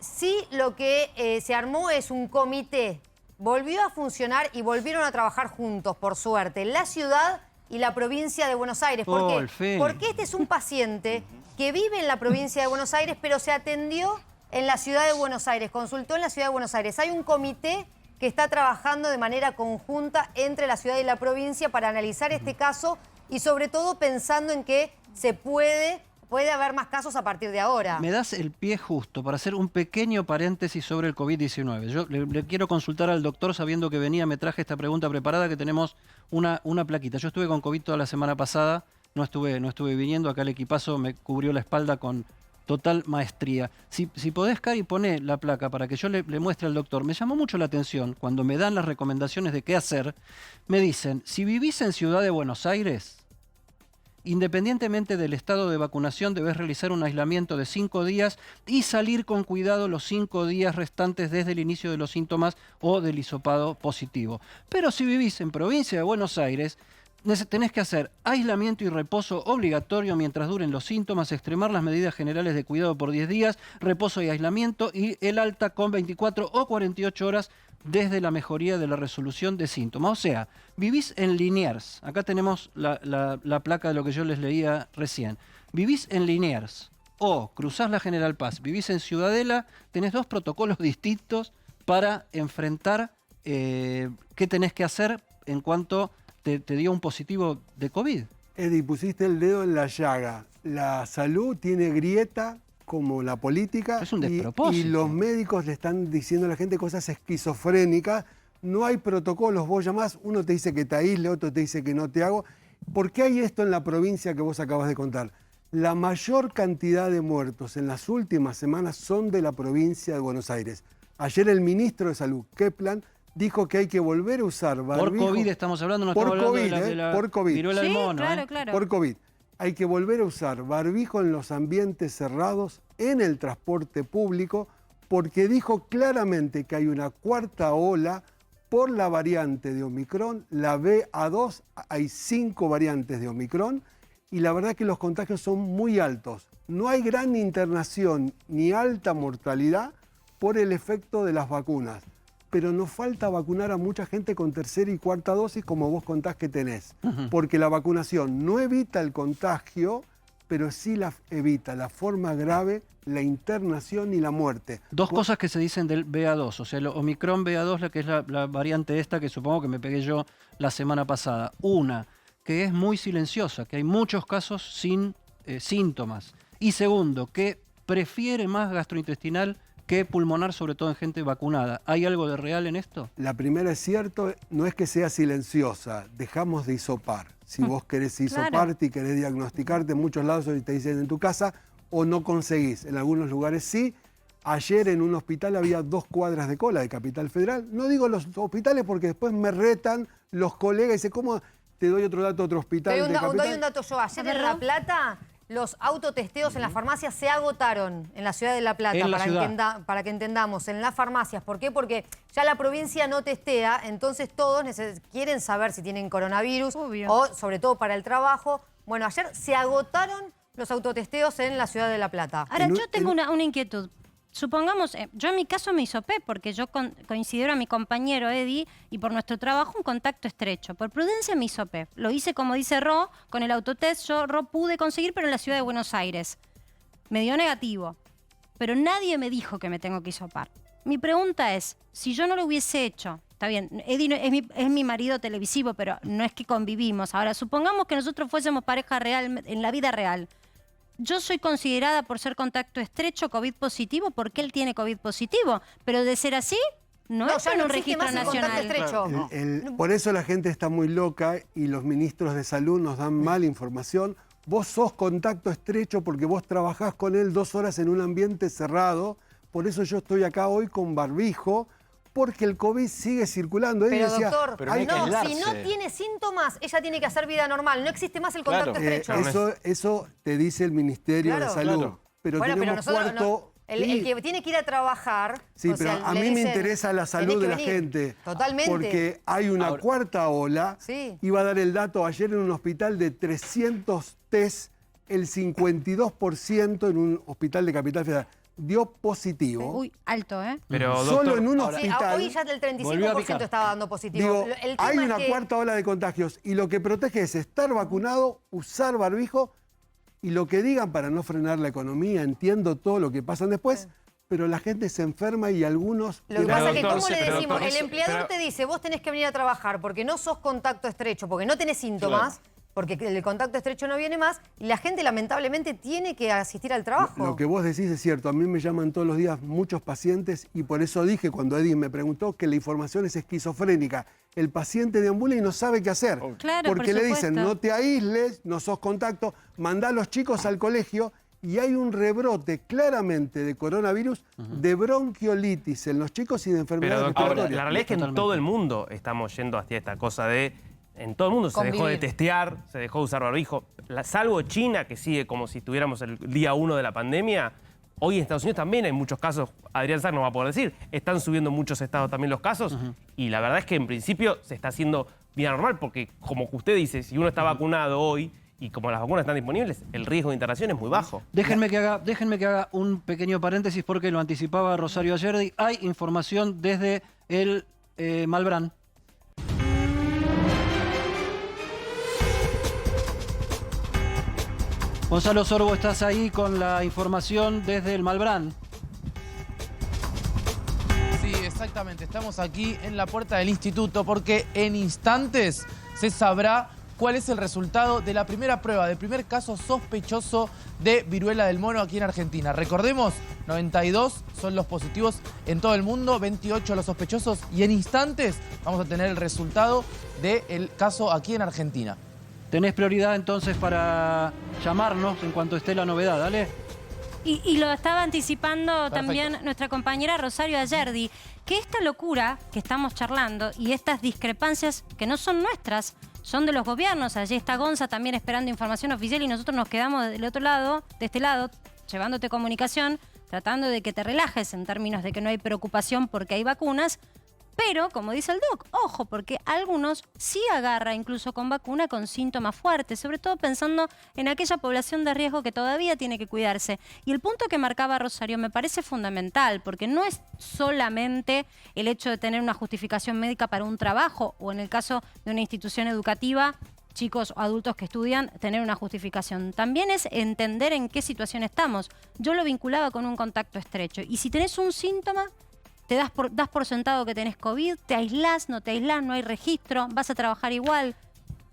C: Sí, lo que se armó es un comité. Volvió a funcionar y volvieron a trabajar juntos, por suerte, la ciudad y la provincia de Buenos Aires. ¿Por qué?
A: al fin.
C: Porque este es un paciente que vive en la provincia de Buenos Aires, pero se atendió en la ciudad de Buenos Aires, consultó en la ciudad de Buenos Aires. Hay un comité que está trabajando de manera conjunta entre la ciudad y la provincia para analizar este caso y sobre todo pensando en que puede haber más casos a partir de ahora.
A: Me das el pie justo para hacer un pequeño paréntesis sobre el COVID-19. Yo le quiero consultar al doctor, sabiendo que venía, me traje esta pregunta preparada, que tenemos una plaquita. Yo estuve con COVID toda la semana pasada, no estuve viniendo, acá el equipazo me cubrió la espalda con total maestría. Si podés, Cari, poné la placa para que yo le muestre al doctor. Me llamó mucho la atención cuando me dan las recomendaciones de qué hacer. Me dicen, si vivís en Ciudad de Buenos Aires, independientemente del estado de vacunación, debes realizar un aislamiento de 5 días y salir con cuidado los 5 días restantes desde el inicio de los síntomas o del hisopado positivo. Pero si vivís en provincia de Buenos Aires, tenés que hacer aislamiento y reposo obligatorio mientras duren los síntomas, extremar las medidas generales de cuidado por 10 días, reposo y aislamiento, y el alta con 24 o 48 horas desde la mejoría de la resolución de síntomas. O sea, vivís en Liniers. Acá tenemos la placa de lo que yo les leía recién. Vivís en Liniers o cruzás la General Paz, vivís en Ciudadela, tenés 2 protocolos distintos para enfrentar qué tenés que hacer en cuanto te dio un positivo de COVID.
D: Eddie, pusiste el dedo en la llaga. La salud tiene grieta como la política.
A: Es un
D: y
A: despropósito.
D: los médicos le están diciendo a la gente cosas esquizofrénicas. No hay protocolos. Vos llamás, uno te dice que te aísle, otro te dice que no te hago. ¿Por qué hay esto en la provincia que vos acabas de contar? La mayor cantidad de muertos en las últimas semanas son de la provincia de Buenos Aires. Ayer el ministro de Salud, Keplan, dijo que hay que volver a usar barbijo.
A: Por COVID estamos hablando, no
D: Por
A: estamos hablando
D: COVID,
A: de la
D: por COVID.
A: viruela del
B: Sí,
A: mono.
B: claro, claro.
D: Por COVID. Hay que volver a usar barbijo en los ambientes cerrados, en el transporte público, porque dijo claramente que hay una 4ª ola por la variante de Omicron, la BA2, hay 5 variantes de Omicron, y la verdad que los contagios son muy altos. No hay gran internación ni alta mortalidad por el efecto de las vacunas, pero nos falta vacunar a mucha gente con 3ª y 4ª dosis, como vos contás que tenés, porque la vacunación no evita el contagio, pero sí evita la forma grave, la internación y la muerte.
A: Dos cosas que se dicen del BA2, o sea, el Omicron BA2, que es la variante esta que supongo que me pegué yo la semana pasada. Una, que es muy silenciosa, que hay muchos casos sin síntomas. Y segundo, que prefiere más gastrointestinal que pulmonar, sobre todo en gente vacunada. ¿Hay algo de real en esto?
D: La primera es cierto, no es que sea silenciosa, dejamos de hisopar. Si vos querés hisoparte y querés diagnosticarte, en muchos lados hoy te dicen en tu casa o no conseguís. En algunos lugares sí. Ayer en un hospital había 2 cuadras de cola de Capital Federal. No digo los hospitales porque después me retan los colegas y dicen, ¿cómo te doy otro dato a otro hospital de Capital?
C: Doy un dato yo. Ayer en La Plata, los autotesteos en las farmacias se agotaron en la ciudad de La Plata, para que entendamos, en las farmacias. ¿Por qué? Porque ya la provincia no testea, entonces todos quieren saber si tienen coronavirus o sobre todo para el trabajo. Bueno, ayer se agotaron los autotesteos en la ciudad de La Plata.
B: Ahora, yo tengo una inquietud. Supongamos, yo en mi caso me hisopé porque yo considero a mi compañero Eddie y por nuestro trabajo un contacto estrecho. Por prudencia me hisopé. Lo hice como dice Ro, con el autotest. Ro pude conseguir, pero en la ciudad de Buenos Aires. Me dio negativo. Pero nadie me dijo que me tengo que hisopar. Mi pregunta es, si yo no lo hubiese hecho, está bien, Eddie es mi marido televisivo, pero no es que convivimos. Ahora, supongamos que nosotros fuésemos pareja real en la vida real. Yo soy considerada por ser contacto estrecho COVID positivo porque él tiene COVID positivo, pero de ser así, no es en un registro nacional.
D: Por eso la gente está muy loca y los ministros de salud nos dan mala información. Vos sos contacto estrecho porque vos trabajás con él 2 horas en un ambiente cerrado. Por eso yo estoy acá hoy con barbijo, porque el COVID sigue circulando.
C: Pero doctor, si no tiene síntomas, ella tiene que hacer vida normal. No existe más el contacto estrecho.
D: Eso te dice el Ministerio de Salud.
C: Claro.
D: Pero bueno, tenemos
C: el que tiene que ir a trabajar...
D: Sí, pero a mí me interesa la salud de la gente.
C: Totalmente.
D: Porque hay una cuarta ola.
C: Sí.
D: Iba a dar el dato ayer en un hospital de 300 test, el 52% en un hospital de Capital Federal dio positivo.
B: Uy, alto, ¿eh?
G: Pero,
D: solo
G: doctor,
D: en un hospital.
C: Hoy ya el 35% estaba dando positivo.
D: Digo, hay una cuarta ola de contagios y lo que protege es estar vacunado, usar barbijo y lo que digan para no frenar la economía. Entiendo todo lo que pasan después, pero la gente se enferma y algunos...
C: Lo que pasa es que, ¿cómo le decimos? El empleador te dice, vos tenés que venir a trabajar porque no sos contacto estrecho, porque no tenés síntomas, porque el contacto estrecho no viene más, y la gente lamentablemente tiene que asistir al trabajo.
D: Lo que vos decís es cierto. A mí me llaman todos los días muchos pacientes y por eso dije cuando Eddie me preguntó que la información es esquizofrénica. El paciente deambula y no sabe qué hacer.
B: Claro,
D: porque
B: por
D: le dicen,
B: supuesto.
D: no te aísles, no sos contacto, mandá a los chicos al colegio y hay un rebrote claramente de coronavirus, de bronquiolitis en los chicos y de enfermedades respiratorias.
G: La realidad es que en todo el mundo estamos yendo hacia esta cosa de... En todo el mundo se dejó de testear, se dejó de usar barbijo. Salvo China, que sigue como si estuviéramos el día 1 de la pandemia, hoy en Estados Unidos también hay muchos casos, Adrián Sack nos va a poder decir, están subiendo en muchos estados también los casos, y la verdad es que en principio se está haciendo vida normal, porque como usted dice, si uno está vacunado hoy, y como las vacunas están disponibles, el riesgo de internación es muy bajo.
A: Déjenme que haga un pequeño paréntesis porque lo anticipaba Rosario Ayerdi. Hay información desde el Malbrán. Gonzalo Sorbo, estás ahí con la información desde el Malbrán.
I: Sí, exactamente. Estamos aquí en la puerta del instituto porque en instantes se sabrá cuál es el resultado de la primera prueba, del primer caso sospechoso de viruela del mono aquí en Argentina. Recordemos, 92 son los positivos en todo el mundo, 28 los sospechosos y en instantes vamos a tener el resultado del caso aquí en Argentina.
A: Tenés prioridad entonces para llamarnos en cuanto esté la novedad, ¿dale?
B: Y lo estaba anticipando también nuestra compañera Rosario Ayerdi, que esta locura que estamos charlando y estas discrepancias que no son nuestras, son de los gobiernos. Allí está Gonza también esperando información oficial y nosotros nos quedamos del otro lado, de este lado, llevándote comunicación, tratando de que te relajes en términos de que no hay preocupación porque hay vacunas. Pero, como dice el doc, ojo, porque algunos sí agarra incluso con vacuna con síntomas fuertes, sobre todo pensando en aquella población de riesgo que todavía tiene que cuidarse. Y el punto que marcaba Rosario me parece fundamental, porque no es solamente el hecho de tener una justificación médica para un trabajo o en el caso de una institución educativa chicos o adultos que estudian, tener una justificación. También es entender en qué situación estamos. Yo lo vinculaba con un contacto estrecho. Y si tenés un síntoma, das por sentado que tenés COVID, te aislás, no hay registro, vas a trabajar igual.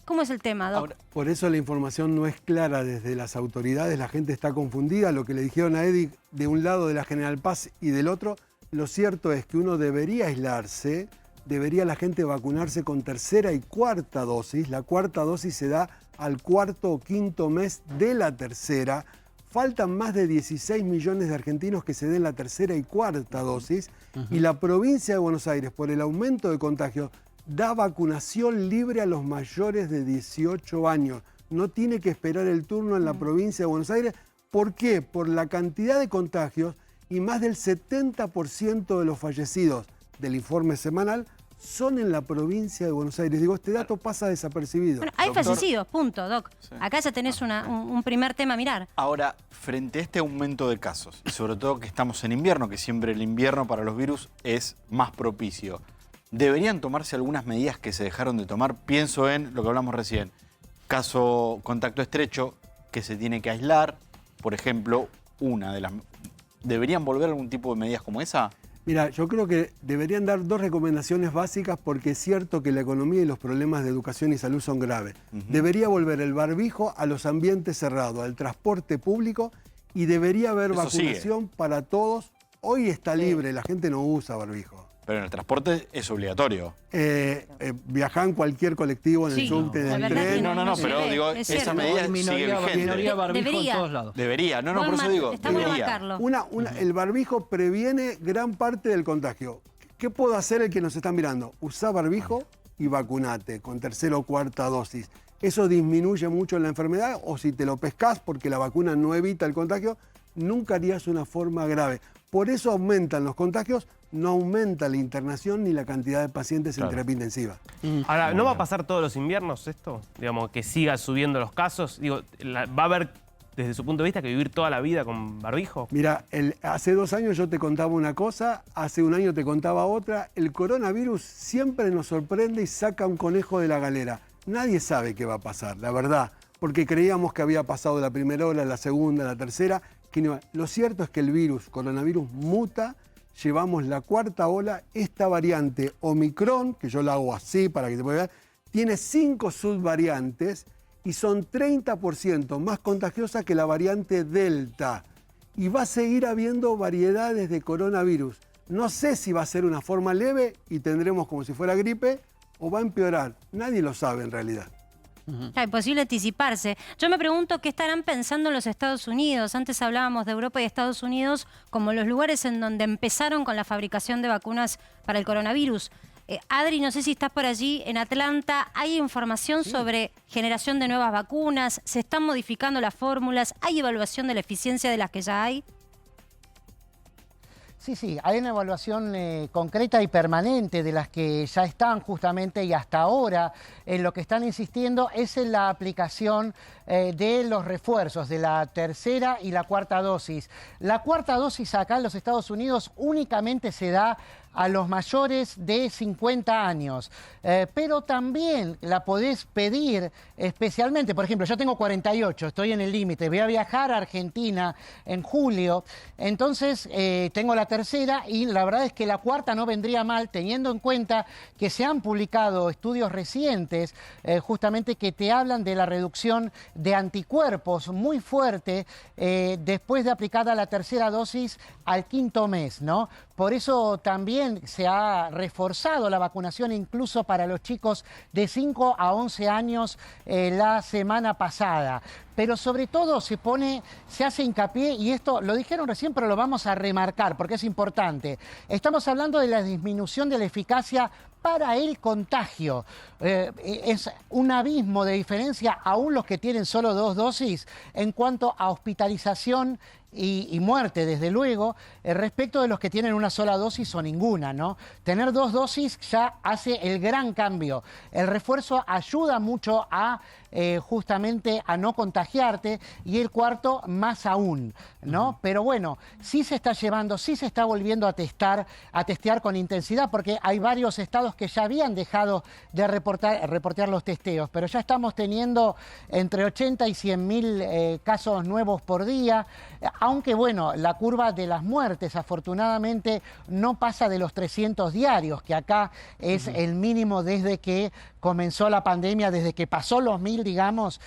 B: ¿Cómo es el tema, Doc?
D: Ahora, por eso la información no es clara desde las autoridades, la gente está confundida. Lo que le dijeron a Eddie de un lado de la General Paz y del otro, lo cierto es que uno debería aislarse, debería la gente vacunarse con tercera y cuarta dosis. La cuarta dosis se da al cuarto o quinto mes de la tercera. Faltan más de 16 millones de argentinos que se den la tercera y cuarta dosis. Y la provincia de Buenos Aires, por el aumento de contagios, da vacunación libre a los mayores de 18 años. No tiene que esperar el turno en la provincia de Buenos Aires. ¿Por qué? Por la cantidad de contagios y más del 70% de los fallecidos del informe semanal son en la provincia de Buenos Aires. Digo, este dato pasa desapercibido.
B: Bueno, hay fallecidos, punto, Doc.
E: Sí.
B: Acá ya tenés un primer tema a mirar.
E: Ahora, frente a este aumento de casos, y sobre todo que estamos en invierno, que siempre el invierno para los virus es más propicio, ¿deberían tomarse algunas medidas que se dejaron de tomar? Pienso en lo que hablamos recién, caso contacto estrecho, que se tiene que aislar, por ejemplo, ¿deberían volver a algún tipo de medidas como esa?
D: Mira, yo creo que deberían dar dos recomendaciones básicas porque es cierto que la economía y los problemas de educación y salud son graves. Debería volver el barbijo a los ambientes cerrados, al transporte público, y debería haber
E: Eso
D: vacunación para todos. Hoy está libre, la gente no usa barbijo.
E: Pero en el transporte es obligatorio.
D: Viajar en cualquier colectivo, en el
B: Sí,
D: subte, en
B: la
D: el
B: verdad
D: tren.
B: que
E: No,
B: se
E: pero
B: ve,
E: digo,
B: es
E: esa
B: cierto.
E: medida sigue
A: Minoría
E: vigente.
A: barbijo
B: Debería.
A: en todos lados.
E: Debería, no, por eso digo,
B: Está bueno
E: debería.
B: marcarlo.
D: El barbijo previene gran parte del contagio. ¿Qué puedo hacer el que nos está mirando? Usá barbijo y vacunate con tercera o cuarta dosis. Eso disminuye mucho la enfermedad, o si te lo pescás porque la vacuna no evita el contagio, nunca harías una forma grave. Por eso aumentan los contagios, no aumenta la internación ni la cantidad de pacientes en terapia intensiva.
G: Ahora, ¿no va a pasar todos los inviernos esto? Digamos, que siga subiendo los casos. Digo, ¿va a haber, desde su punto de vista, que vivir toda la vida con barbijo?
D: Mira, hace 2 años yo te contaba una cosa, hace 1 año te contaba otra. El coronavirus siempre nos sorprende y saca un conejo de la galera. Nadie sabe qué va a pasar, la verdad, porque creíamos que había pasado la primera ola, la segunda, la tercera. Que no. Lo cierto es que el coronavirus muta, llevamos la cuarta ola, esta variante Omicron, que yo la hago así para que te pueda ver, tiene 5 subvariantes y son 30% más contagiosa que la variante Delta. Y va a seguir habiendo variedades de coronavirus. No sé si va a ser una forma leve y tendremos como si fuera gripe o va a empeorar. Nadie lo sabe en realidad.
B: Es imposible anticiparse. Yo me pregunto qué estarán pensando en los Estados Unidos. Antes hablábamos de Europa y Estados Unidos como los lugares en donde empezaron con la fabricación de vacunas para el coronavirus. Adri, no sé si estás por allí, en Atlanta, ¿hay información sobre generación de nuevas vacunas? ¿Se están modificando las fórmulas? ¿Hay evaluación de la eficiencia de las que ya hay?
H: Sí, hay una evaluación concreta y permanente de las que ya están justamente y hasta ahora en lo que están insistiendo es en la aplicación de los refuerzos de la tercera y la cuarta dosis. La cuarta dosis acá en los Estados Unidos únicamente se da a los mayores de 50 años, pero también la podés pedir especialmente. Por ejemplo, yo tengo 48, estoy en el límite, voy a viajar a Argentina en julio, entonces tengo la tercera y la verdad es que la cuarta no vendría mal, teniendo en cuenta que se han publicado estudios recientes justamente que te hablan de la reducción de anticuerpos muy fuerte después de aplicada la tercera dosis al quinto mes, ¿no? Por eso también se ha reforzado la vacunación incluso para los chicos de 5 a 11 años la semana pasada. Pero sobre todo se hace hincapié, y esto lo dijeron recién, pero lo vamos a remarcar porque es importante. Estamos hablando de la disminución de la eficacia para el contagio. Es un abismo de diferencia, aún los que tienen solo 2 dosis, en cuanto a hospitalización y muerte, desde luego, respecto de los que tienen una sola dosis o ninguna, ¿no? Tener 2 dosis ya hace el gran cambio. El refuerzo ayuda mucho a justamente a no contagiarte, y el cuarto más aún, ¿no? Pero bueno, sí se está llevando, sí se está volviendo a testear con intensidad, porque hay varios estados que ya habían dejado de reportear los testeos, pero ya estamos teniendo entre 80 y 100.000 casos nuevos por día, aunque bueno, la curva de las muertes afortunadamente no pasa de los 300 diarios, que acá es el mínimo desde que comenzó la pandemia, desde que pasó los 1000, digamos,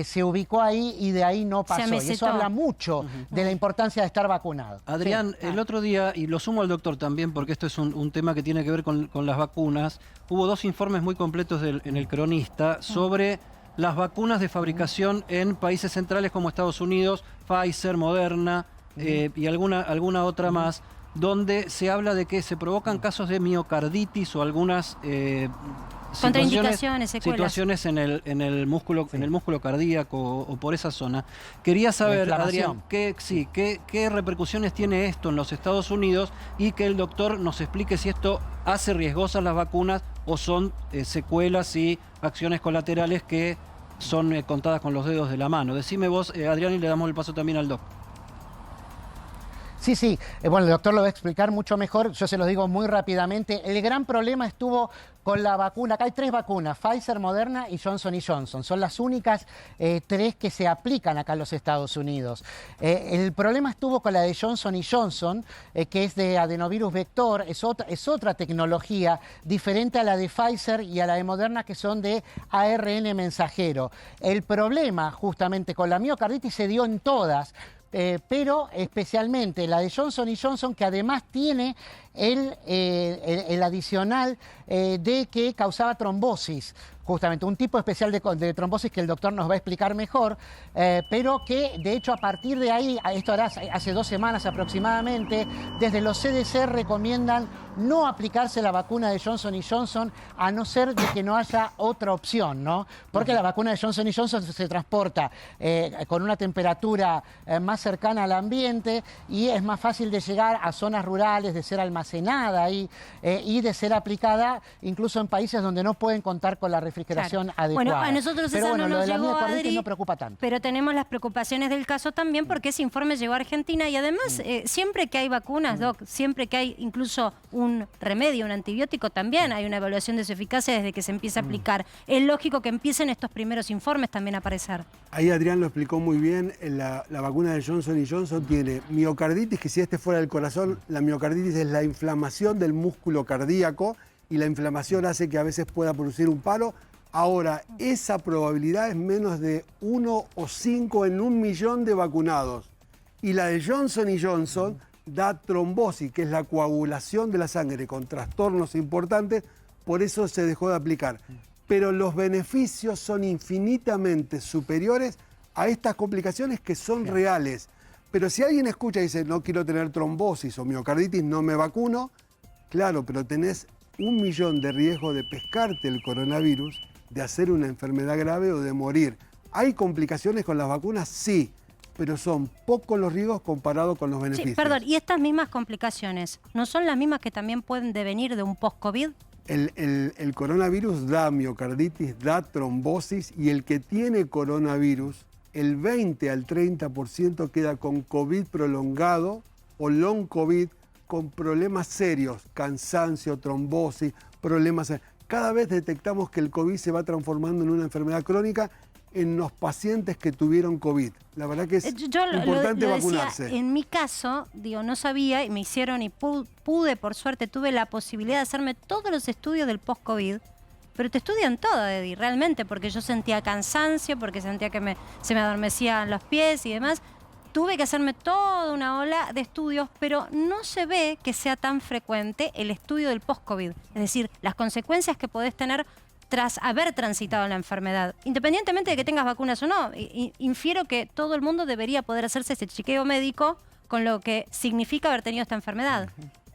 H: se ubicó ahí y de ahí no pasó. Y eso habla mucho de la importancia de estar vacunado.
A: Adrián,
H: Sí.
A: el otro día, y lo sumo al doctor también, porque esto es un tema que tiene que ver con las vacunas, hubo 2 informes muy completos en el Cronista sobre las vacunas de fabricación en países centrales como Estados Unidos, Pfizer, Moderna y alguna otra más, donde se habla de que se provocan casos de miocarditis o algunas
B: contraindicaciones, secuelas.
A: situaciones en el músculo cardíaco o por esa zona. Quería saber, Adrián, qué repercusiones tiene esto en los Estados Unidos, y que el doctor nos explique si esto hace riesgosas las vacunas o son secuelas y acciones colaterales que son contadas con los dedos de la mano. Decime vos, Adrián, y le damos el paso también al doctor.
H: Sí, bueno, el doctor lo va a explicar mucho mejor, yo se lo digo muy rápidamente. El gran problema estuvo con la vacuna. Acá hay 3 vacunas, Pfizer, Moderna y Johnson & Johnson. Son las únicas 3 que se aplican acá en los Estados Unidos. El problema estuvo con la de Johnson & Johnson, que es de adenovirus vector, es otra tecnología diferente a la de Pfizer y a la de Moderna, que son de ARN mensajero. El problema justamente con la miocarditis se dio en todas, pero especialmente la de Johnson & Johnson, que además tiene el adicional de que causaba trombosis, justamente un tipo especial de trombosis que el doctor nos va a explicar mejor, pero que de hecho a partir de ahí, esto hará hace 2 semanas aproximadamente, desde los CDC recomiendan no aplicarse la vacuna de Johnson & Johnson a no ser de que no haya otra opción, ¿no? Porque la vacuna de Johnson & Johnson se transporta con una temperatura más cercana al ambiente, y es más fácil de llegar a zonas rurales, de ser almacenada ahí y de ser aplicada incluso en países donde no pueden contar con la refrigeración adecuada.
B: Bueno, a nosotros
H: pero
B: esa
H: bueno,
B: no
H: lo
B: nos
H: de la
B: llegó,
H: miocarditis
B: Adri,
H: no preocupa tanto.
B: pero tenemos las preocupaciones del caso también, porque ese informe llegó a Argentina, y además siempre que hay vacunas, Doc, siempre que hay incluso un remedio, un antibiótico, también hay una evaluación de su eficacia desde que se empieza a aplicar. Es lógico que empiecen estos primeros informes también a aparecer.
D: Ahí Adrián lo explicó muy bien. La vacuna de Johnson & Johnson tiene miocarditis, que si este fuera del corazón, la miocarditis es la inflamación del músculo cardíaco, y la inflamación hace que a veces pueda producir un paro. Ahora, esa probabilidad es menos de 1 o 5 en 1.000.000 de vacunados. Y la de Johnson & Johnson da trombosis, que es la coagulación de la sangre con trastornos importantes, por eso se dejó de aplicar. Pero los beneficios son infinitamente superiores a estas complicaciones que son reales. Pero si alguien escucha y dice, no quiero tener trombosis o miocarditis, no me vacuno, claro, pero tenés 1.000.000 de riesgo de pescarte el coronavirus, de hacer una enfermedad grave o de morir. ¿Hay complicaciones con las vacunas? Sí, pero son pocos los riesgos comparados con los beneficios.
B: Sí, perdón, ¿y estas mismas complicaciones no son las mismas que también pueden devenir de un post-COVID?
D: El coronavirus da miocarditis, da trombosis, y el que tiene coronavirus, el 20 al 30% queda con COVID prolongado o long COVID, con problemas serios, cansancio, trombosis, problemas. Cada vez detectamos que el COVID se va transformando en una enfermedad crónica en los pacientes que tuvieron COVID. La verdad que es importante vacunarse.
B: Decía, en mi caso, digo, no sabía, y me hicieron, y pude, por suerte, tuve la posibilidad de hacerme todos los estudios del post-COVID, pero te estudian todo, Eddie, realmente, porque yo sentía cansancio, porque sentía que se me adormecían los pies y demás. Tuve que hacerme toda una ola de estudios, pero no se ve que sea tan frecuente el estudio del post-COVID. Es decir, las consecuencias que podés tener tras haber transitado la enfermedad. Independientemente de que tengas vacunas o no, infiero que todo el mundo debería poder hacerse ese chequeo médico con lo que significa haber tenido esta enfermedad.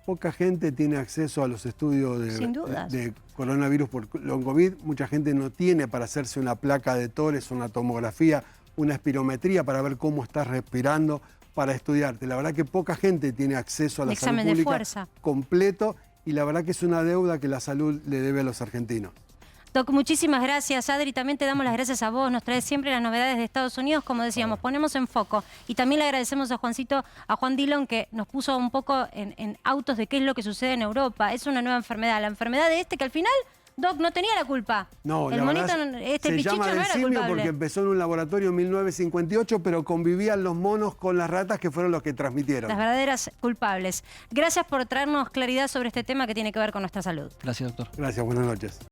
D: Poca gente tiene acceso a los estudios de coronavirus por long COVID. Mucha gente no tiene para hacerse una placa de tórax, una tomografía, una espirometría para ver cómo estás respirando, para estudiarte. La verdad que poca gente tiene acceso a la
B: Un
D: salud
B: examen de
D: pública
B: fuerza.
D: completo y la verdad que es una deuda que la salud le debe a los argentinos.
B: Doc, muchísimas gracias. Adri, también te damos las gracias a vos. Nos traes siempre las novedades de Estados Unidos, como decíamos, ponemos en foco. Y también le agradecemos a Juan Dillon, que nos puso un poco en autos de qué es lo que sucede en Europa. Es una nueva enfermedad. La enfermedad de que al final, Doc, no tenía la culpa.
D: No,
B: el
D: la
B: monito,
D: verdad, se
B: pichicho
D: llama
B: no
D: del
B: era
D: simio
B: culpable.
D: porque empezó en un laboratorio en 1958, pero convivían los monos con las ratas que fueron los que transmitieron.
B: Las verdaderas culpables. Gracias por traernos claridad sobre este tema que tiene que ver con nuestra salud.
A: Gracias, doctor.
D: Gracias, buenas noches.